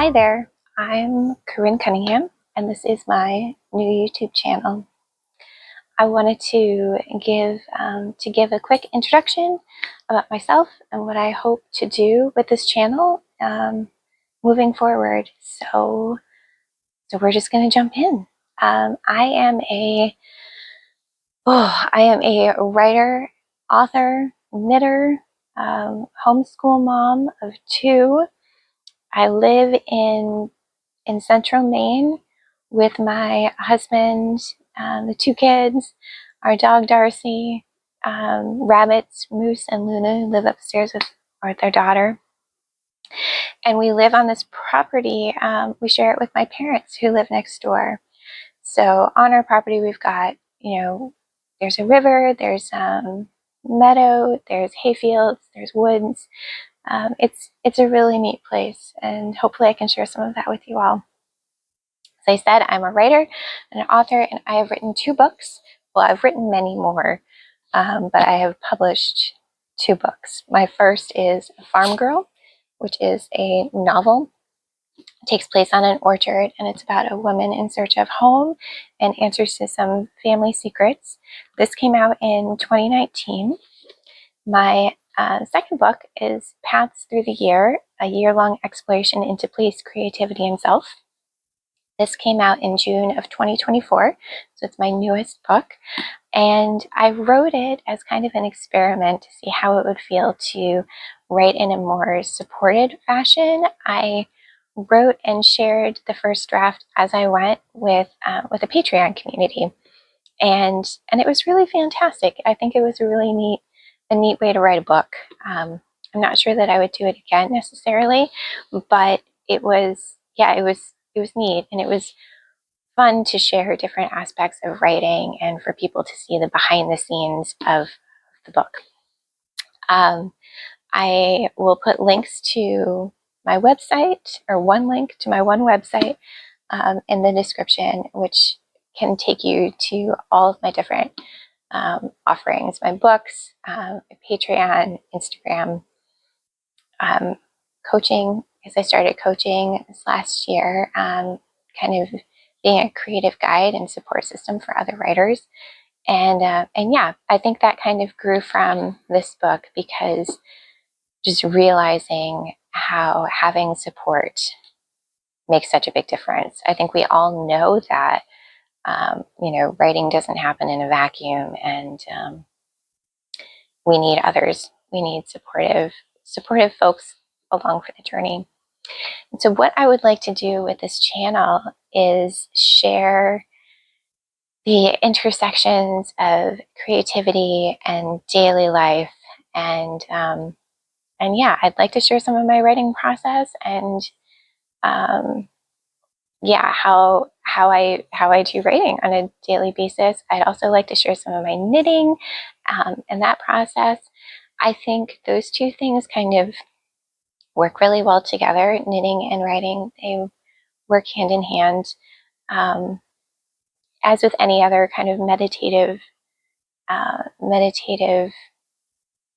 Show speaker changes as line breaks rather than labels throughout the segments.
Hi there, I'm Corinne Cunningham, and this is my new YouTube channel. I wanted to give a quick introduction about myself and what I hope to do with this channel moving forward. So we're just going to jump in. I am a writer, author, knitter, homeschool mom of two. I live in central Maine with my husband, the two kids, our dog Darcy, rabbits, Moose and Luna live upstairs with their daughter. And we live on this property. We share it with my parents who live next door. So on our property, we've got, there's a river, there's meadow, there's hayfields, there's woods. It's a really neat place, and hopefully I can share some of that with you all. As I said, I'm a writer and an author, and I have written 2 books. Well, I've written many more, but I have published 2 books. My first is Farm Girl, which is a novel. It takes place on an orchard, and it's about a woman in search of home and answers to some family secrets. This came out in 2019. My second book is Paths Through the Year, a year-long exploration into place, creativity, and self. This came out in June of 2024, so it's my newest book. And I wrote it as kind of an experiment to see how it would feel to write in a more supported fashion. I wrote and shared the first draft as I went with a Patreon community. And it was really fantastic. I think it was a really neat way to write a book. I'm not sure that I would do it again necessarily, but it was neat, and it was fun to share different aspects of writing and for people to see the behind the scenes of the book. I will put links to my website, or one link to my one website, in the description, which can take you to all of my different offerings, my books, Patreon, Instagram, coaching, because I started coaching this last year, kind of being a creative guide and support system for other writers. And yeah, I think that kind of grew from this book, because just realizing how having support makes such a big difference. I think we all know that, writing doesn't happen in a vacuum, and we need others. We need supportive folks along for the journey. And so what I would like to do with this channel is share the intersections of creativity and daily life, and yeah, I'd like to share some of my writing process, and yeah, how I do writing on a daily basis. I'd also like to share some of my knitting and that process. I think those two things kind of work really well together. Knitting and writing, they work hand in hand. As with any other kind of meditative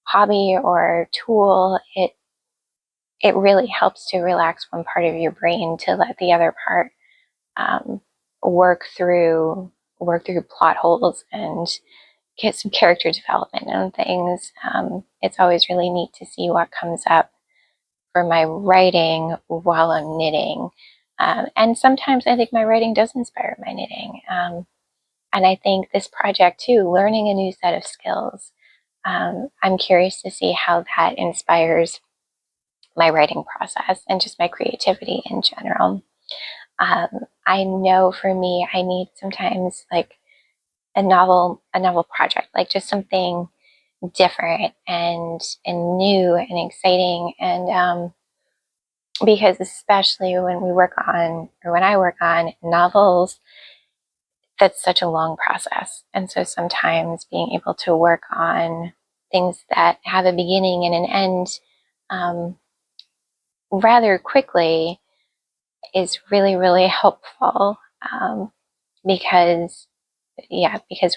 hobby or tool, it really helps to relax one part of your brain to let the other part work through plot holes and get some character development and things. It's always really neat to see what comes up for my writing while I'm knitting. And sometimes I think my writing does inspire my knitting. And I think this project too, learning a new set of skills, I'm curious to see how that inspires my writing process and just my creativity in general. I know for me, I need sometimes like a novel project, like just something different and new and exciting. And because especially when I work on novels, that's such a long process. And so sometimes being able to work on things that have a beginning and an end rather quickly is really, really helpful, because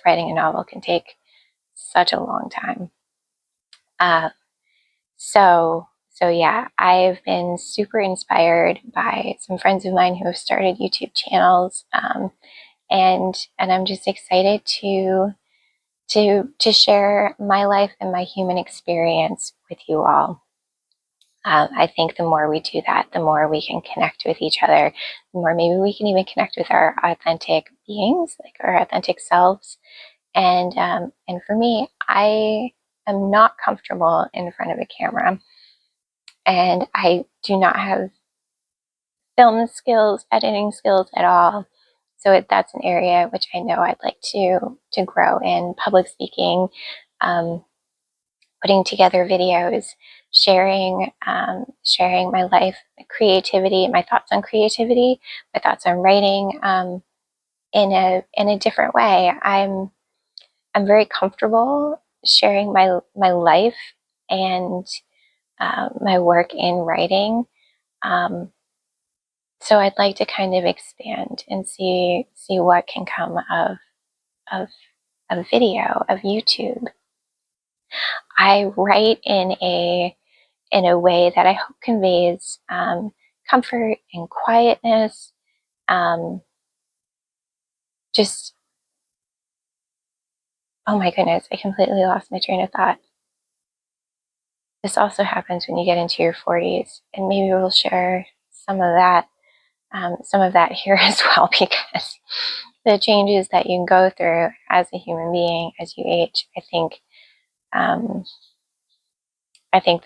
writing a novel can take such a long time. So So yeah, I've been super inspired by some friends of mine who have started YouTube channels, and I'm just excited to share my life and my human experience with you all. I think the more we do that, the more we can connect with each other, the more maybe we can even connect with our authentic beings, like our authentic selves. And for me, I am not comfortable in front of a camera, and I do not have film skills, editing skills at all. So that's an area which I know I'd like to grow in. Public speaking, putting together videos, sharing my life, creativity, my thoughts on creativity, my thoughts on writing, in a different way. I'm very comfortable sharing my life and my work in writing. So I'd like to kind of expand and see what can come of video, of YouTube. I write in a way that I hope conveys comfort and quietness. Just, oh my goodness, I completely lost my train of thought. This also happens when you get into your 40s, and maybe we'll share some of that here as well, because the changes that you can go through as a human being as you age, I think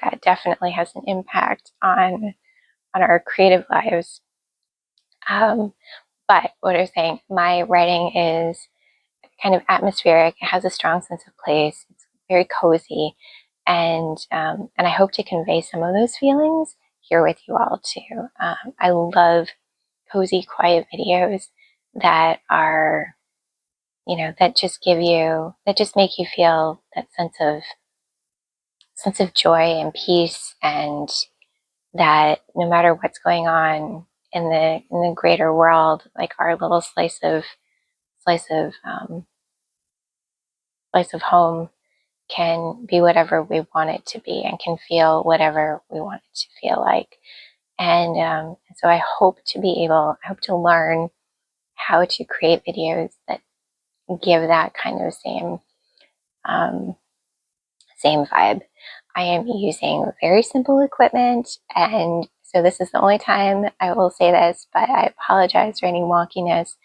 that definitely has an impact on our creative lives. But what I was saying, my writing is kind of atmospheric. It has a strong sense of place. It's very cozy, and I hope to convey some of those feelings here with you all too. I love cozy, quiet videos that are, that just make you feel that sense of joy and peace, and that no matter what's going on in the greater world, like our little slice of home can be whatever we want it to be, and can feel whatever we want it to feel like. And so I hope to learn how to create videos that give that kind of same vibe. I am using very simple equipment, and so this is the only time I will say this, but I apologize for any wonkiness.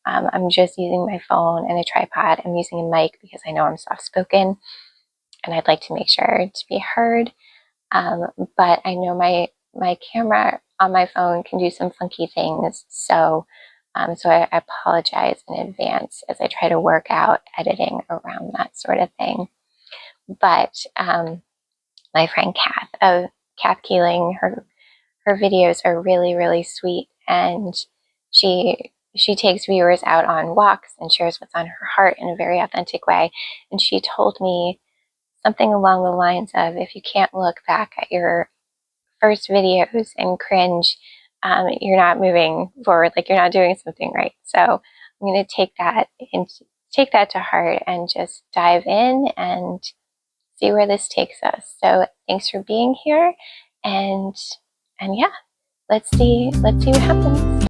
I'm just using my phone and a tripod. I'm using a mic because I know I'm soft-spoken, and I'd like to make sure to be heard. But I know my camera on my phone can do some funky things, so I apologize in advance as I try to work out editing around that sort of thing. But my friend Kath Keeling, her videos are really, really sweet, and she takes viewers out on walks and shares what's on her heart in a very authentic way. And she told me something along the lines of, if you can't look back at your first videos and cringe, you're not moving forward, like you're not doing something right. So I'm going to take that to heart and just dive in and see where this takes us. So thanks for being here, and yeah, let's see what happens.